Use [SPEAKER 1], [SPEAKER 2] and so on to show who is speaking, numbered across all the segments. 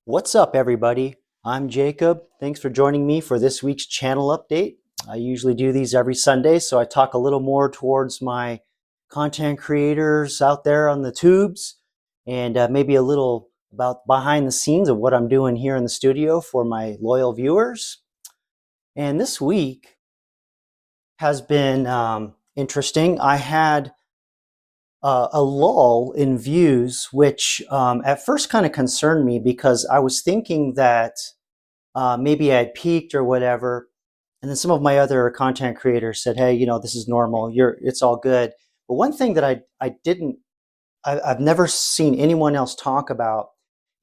[SPEAKER 1] What's up, everybody? I'm Jacob. Thanks for joining me for this week's channel update. I usually do these every Sunday, so I talk a little more towards my content creators out there on the tubes and maybe a little about behind the scenes of what I'm doing here in the studio for my loyal viewers. And this week has been interesting. I had a lull in views, which at first kind of concerned me because I was thinking that maybe I had peaked or whatever. And then some of my other content creators said, "Hey, this is normal. It's all good." But one thing that I've never seen anyone else talk about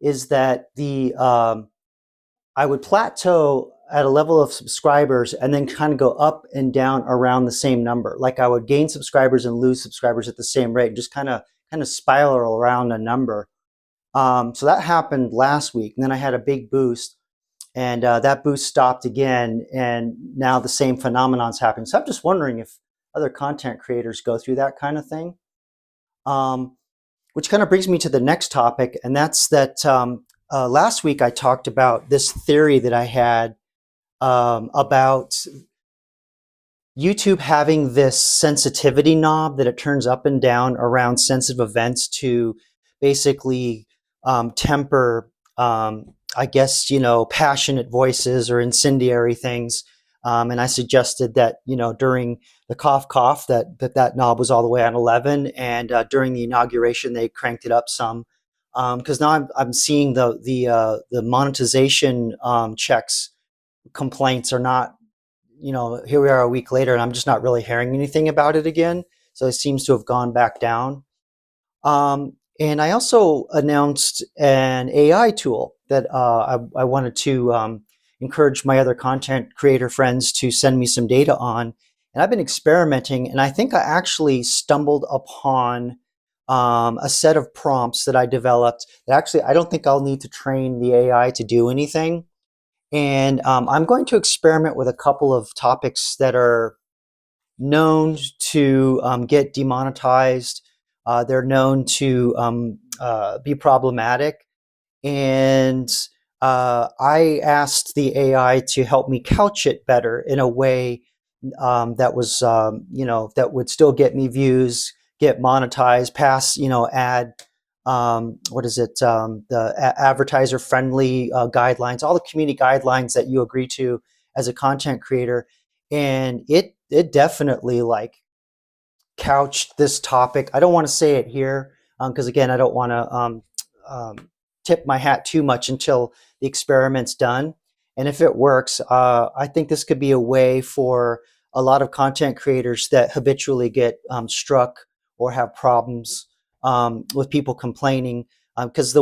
[SPEAKER 1] is that I would plateau at a level of subscribers and then kind of go up and down around the same number. Like I would gain subscribers and lose subscribers at the same rate, just kind of spiral around a number. So that happened last week, and then I had a big boost, and that boost stopped again, and now the same phenomenon's happening. So I'm just wondering if other content creators go through that kind of thing. Um, which kind of brings me to the next topic, and that's that last week I talked about this theory that I had about YouTube having this sensitivity knob that it turns up and down around sensitive events to basically temper, I guess, passionate voices or incendiary things. And I suggested that, during the cough, that knob was all the way on 11. And during the inauguration, they cranked it up some. Because now I'm seeing the monetization checks complaints are not, here we are a week later and I'm just not really hearing anything about it again. So it seems to have gone back down. And I also announced an AI tool that I wanted to encourage my other content creator friends to send me some data on. And I've been experimenting, and I think I actually stumbled upon a set of prompts that I developed that actually I don't think I'll need to train the AI to do anything. And I'm going to experiment with a couple of topics that are known to get demonetized. They're known to be problematic. And I asked the AI to help me couch it better in a way that was, that would still get me views, get monetized, pass, ad, what is it, the advertiser friendly guidelines, all the community guidelines that you agree to as a content creator. And it definitely like couched this topic. I don't want to say it here because again, I don't want to tip my hat too much until the experiment's done. And if it works, I think this could be a way for a lot of content creators that habitually get struck or have problems with people complaining. Because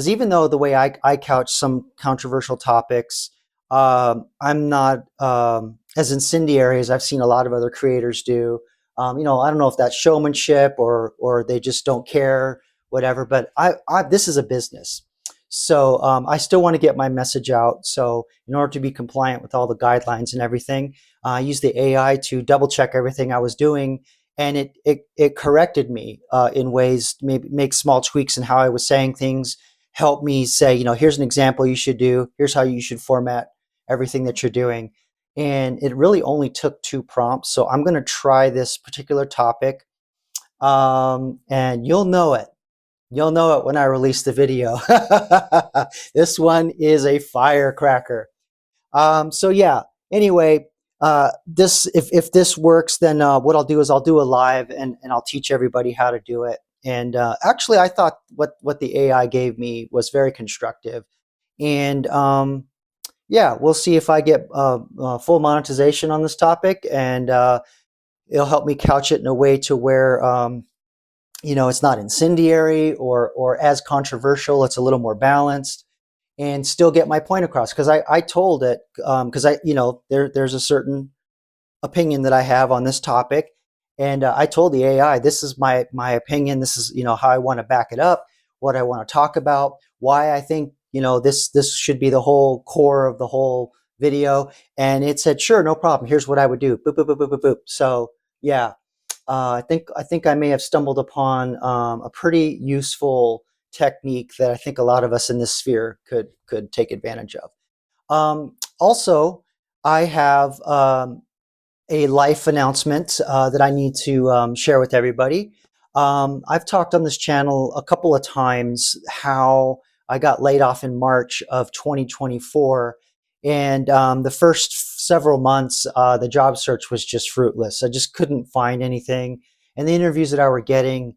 [SPEAKER 1] even though the way I couch some controversial topics, I'm not as incendiary as I've seen a lot of other creators do. I don't know if that's showmanship or they just don't care, whatever. But this is a business, so I still want to get my message out. So in order to be compliant with all the guidelines and everything, I used the AI to double check everything I was doing, and it corrected me in ways, maybe make small tweaks in how I was saying things, help me say, here's an example you should do. Here's how you should format everything that you're doing. And it really only took 2 prompts. So I'm going to try this particular topic, and you'll know it. You'll know it when I release the video. This one is a firecracker. So yeah, anyway, this if this works, then what I'll do is I'll do a live and I'll teach everybody how to do it. And actually, I thought what the AI gave me was very constructive. And yeah, we'll see if I get full monetization on this topic, and it'll help me couch it in a way to where it's not incendiary or as controversial. It's a little more balanced and still get my point across. Because I told it, because there's a certain opinion that I have on this topic, and I told the AI, this is my opinion. This is how I want to back it up, what I want to talk about, why I think this should be the whole core of the whole video. And it said, sure, no problem. Here's what I would do. Boop, boop, boop, boop, boop, boop. So yeah, I think I may have stumbled upon a pretty useful technique that I think a lot of us in this sphere could take advantage of. Also, I have a life announcement that I need to share with everybody. I've talked on this channel a couple of times how I got laid off in March of 2024. And the first several months, the job search was just fruitless. I just couldn't find anything. And the interviews that I were getting,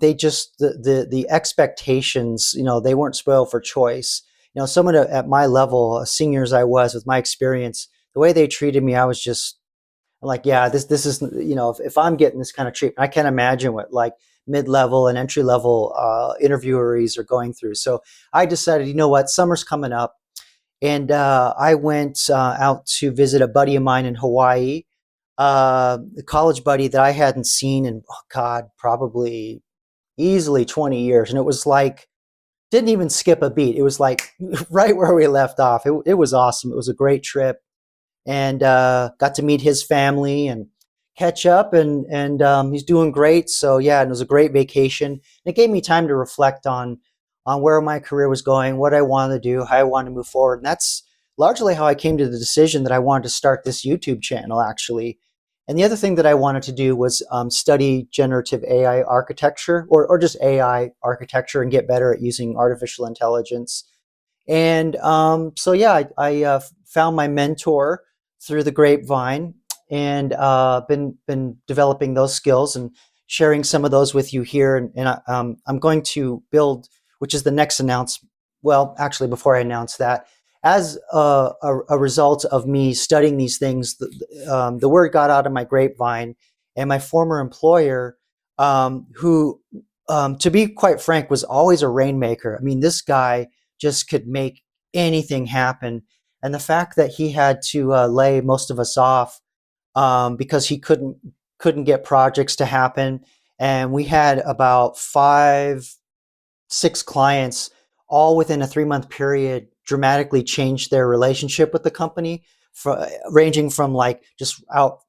[SPEAKER 1] they just, the expectations, they weren't spoiled for choice. Someone at my level, senior as I was with my experience, the way they treated me, I was just, I'm like, yeah, this is, if I'm getting this kind of treatment, I can't imagine what like mid-level and entry-level interviewees are going through. So I decided, you know what, summer's coming up, and I went out to visit a buddy of mine in Hawaii, a college buddy that I hadn't seen in, oh God, probably easily 20 years, and it was like didn't even skip a beat. It was like right where we left off. It was awesome. It was a great trip, and got to meet his family and catch up, and he's doing great. So yeah, it was a great vacation. And it gave me time to reflect on where my career was going, what I wanted to do, how I wanted to move forward. And that's largely how I came to the decision that I wanted to start this YouTube channel, actually. And the other thing that I wanted to do was study generative AI architecture, or just AI architecture, and get better at using artificial intelligence. And so yeah, I found my mentor through the grapevine, and been developing those skills and sharing some of those with you here. And I'm going to build, which is the next announcement. Well, actually, before I announce that, as a result of me studying these things, the word got out of my grapevine, and my former employer, who, to be quite frank, was always a rainmaker. I mean, this guy just could make anything happen. And the fact that he had to lay most of us off because he couldn't get projects to happen, and we had about 5, 6 clients, all within a 3-month period, dramatically changed their relationship with the company, ranging from like just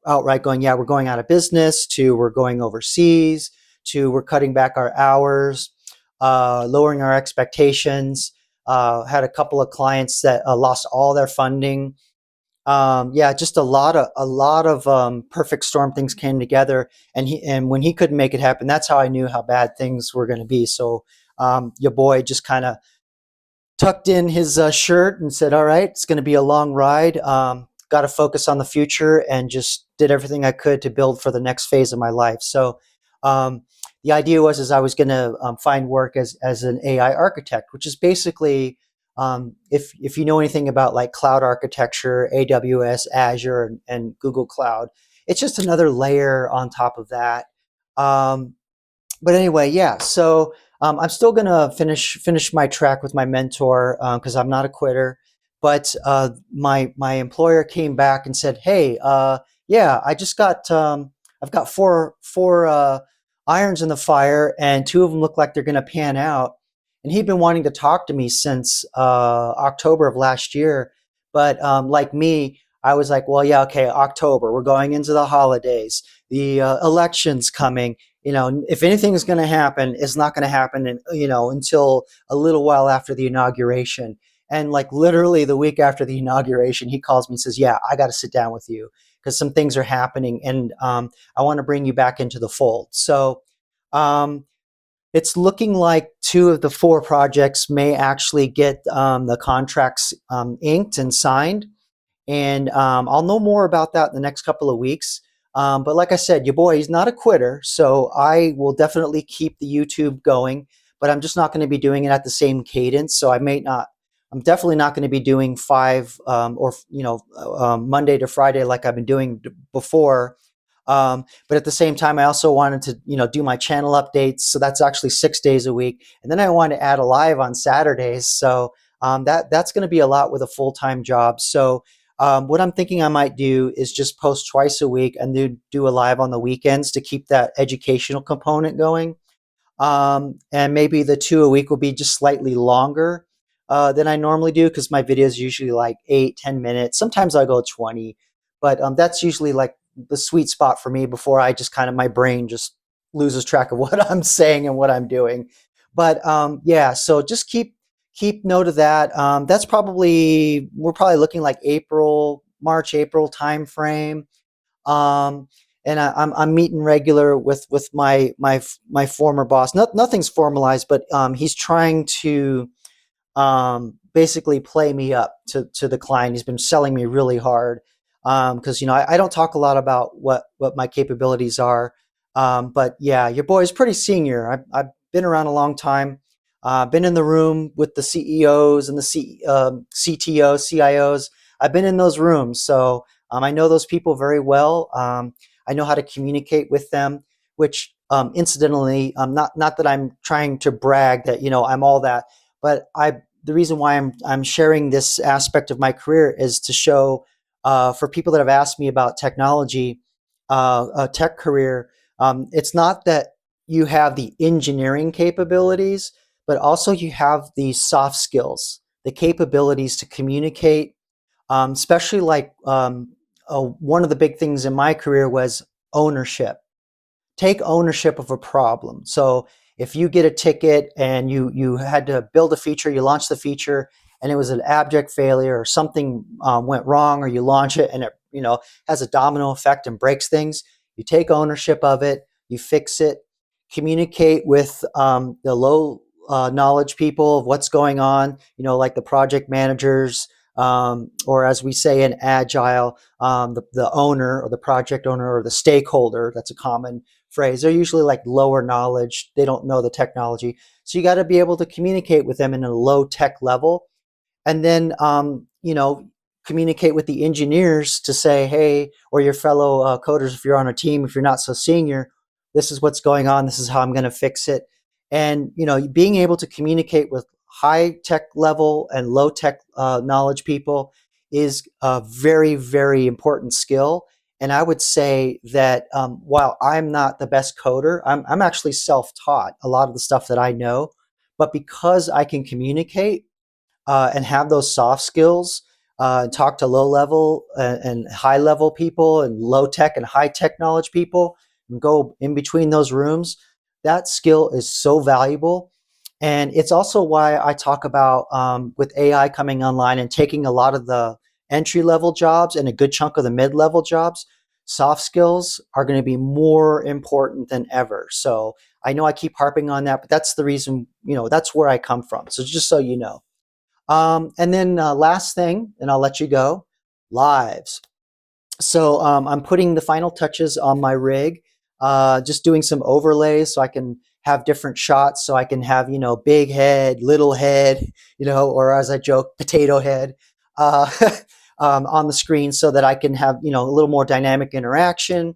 [SPEAKER 1] outright going, yeah, we're going out of business, to we're going overseas, to we're cutting back our hours, lowering our expectations. Had a couple of clients that lost all their funding. Yeah, just a lot of perfect storm things came together, and when he couldn't make it happen, that's how I knew how bad things were going to be. So your boy just kind of tucked in his shirt and said, "All right, it's going to be a long ride. Got to focus on the future," and just did everything I could to build for the next phase of my life. So um, the idea was, is I was going to find work as an AI architect, which is basically, if you know anything about like cloud architecture, AWS, Azure, and Google Cloud, it's just another layer on top of that. Um, but anyway, yeah. So I'm still gonna finish my track with my mentor, because I'm not a quitter. But my employer came back and said, "Hey, yeah, I've got four irons in the fire, and 2 of them look like they're gonna pan out." And he'd been wanting to talk to me since October of last year. But like me, I was like, "Well, yeah, okay, October. We're going into the holidays. The election's coming. If anything is going to happen, it's not going to happen until a little while after the inauguration." And like literally the week after the inauguration, he calls me and says, "Yeah, I got to sit down with you because some things are happening, and I want to bring you back into the fold." So um, it's looking like 2 of the 4 projects may actually get the contracts inked and signed, and I'll know more about that in the next couple of weeks. But like I said, your boy, he's not a quitter, so I will definitely keep the YouTube going, but I'm just not going to be doing it at the same cadence. So I may not. I'm definitely not going to be doing 5 or Monday to Friday like I've been doing before. But at the same time, I also wanted to do my channel updates, so that's actually 6 days a week, and then I want to add a live on Saturdays. So that's going to be a lot with a full-time job. So what I'm thinking I might do is just post twice a week and do a live on the weekends to keep that educational component going. And maybe the 2 a week will be just slightly longer than I normally do, because my videos usually like 8, 10 minutes. Sometimes I go 20, but that's usually like the sweet spot for me before I just kind of, my brain just loses track of what I'm saying and what I'm doing. But yeah, so just keep note of that. That's probably, we're probably looking like March, April time frame. Um, and I'm meeting regular with my former boss. Nothing's formalized, but he's trying to basically play me up to the client. He's been selling me really hard because I don't talk a lot about what my capabilities are. But yeah, your boy is pretty senior. I've been around a long time. Been in the room with the CEOs and the CTOs, CIOs. I've been in those rooms, so I know those people very well. I know how to communicate with them, which incidentally, not that I'm trying to brag that I'm all that, but the reason why I'm sharing this aspect of my career is to show for people that have asked me about technology, a tech career. It's not that you have the engineering capabilities, but also you have the soft skills, the capabilities to communicate. Especially like one of the big things in my career was ownership. Take ownership of a problem. So if you get a ticket and you had to build a feature, you launch the feature and it was an abject failure, or something went wrong, or you launch it and it has a domino effect and breaks things, you take ownership of it, you fix it, communicate with the low knowledge people of what's going on, like the project managers, or as we say in agile, the owner or the project owner or the stakeholder. That's a common phrase. They're usually like lower knowledge. They don't know the technology. So you got to be able to communicate with them in a low tech level. And then, communicate with the engineers to say, hey, or your fellow coders, if you're on a team, if you're not so senior, this is what's going on. This is how I'm going to fix it. And, being able to communicate with high tech level and low tech knowledge people is a very, very important skill. And I would say that while I'm not the best coder, I'm actually self-taught a lot of the stuff that I know. But because I can communicate and have those soft skills, talk to low level and high level people, and low tech and high tech knowledge people, and go in between those rooms, that skill is so valuable. And it's also why I talk about with AI coming online and taking a lot of the entry level jobs and a good chunk of the mid level jobs, soft skills are going to be more important than ever. So I know I keep harping on that, but that's the reason, that's where I come from. So just so you know. And then last thing, and I'll let you go, lives. So I'm putting the final touches on my rig, just doing some overlays so I can have different shots. So I can have, big head, little head, or as I joke, potato head uh, on the screen, so that I can have, a little more dynamic interaction,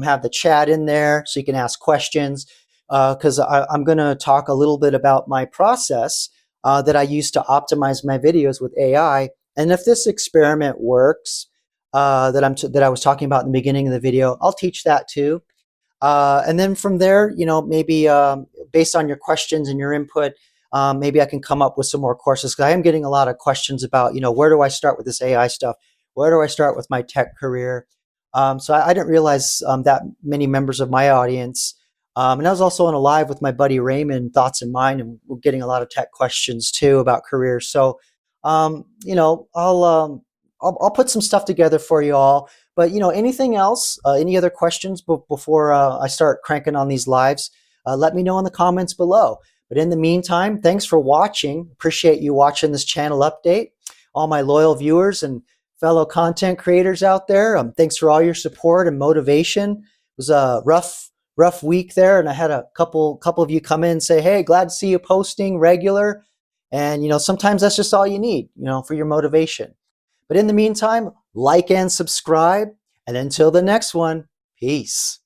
[SPEAKER 1] have the chat in there so you can ask questions. Because I'm going to talk a little bit about my process that I use to optimize my videos with AI. And if this experiment works, that I was talking about in the beginning of the video, I'll teach that too. And then from there, maybe based on your questions and your input, maybe I can come up with some more courses, because I am getting a lot of questions about, where do I start with this AI stuff? Where do I start with my tech career? So I didn't realize that many members of my audience. And I was also on a live with my buddy Raymond, Thoughts in Mind, and we're getting a lot of tech questions too about careers. So, I'll put some stuff together for you all. But anything else? Any other questions before I start cranking on these lives? Let me know in the comments below. But in the meantime, thanks for watching. Appreciate you watching this channel update. All my loyal viewers and fellow content creators out there, thanks for all your support and motivation. It was a rough week there, and I had a couple of you come in and say, "Hey, glad to see you posting regular." And sometimes that's just all you need, for your motivation. But in the meantime, like and subscribe. And until the next one, peace.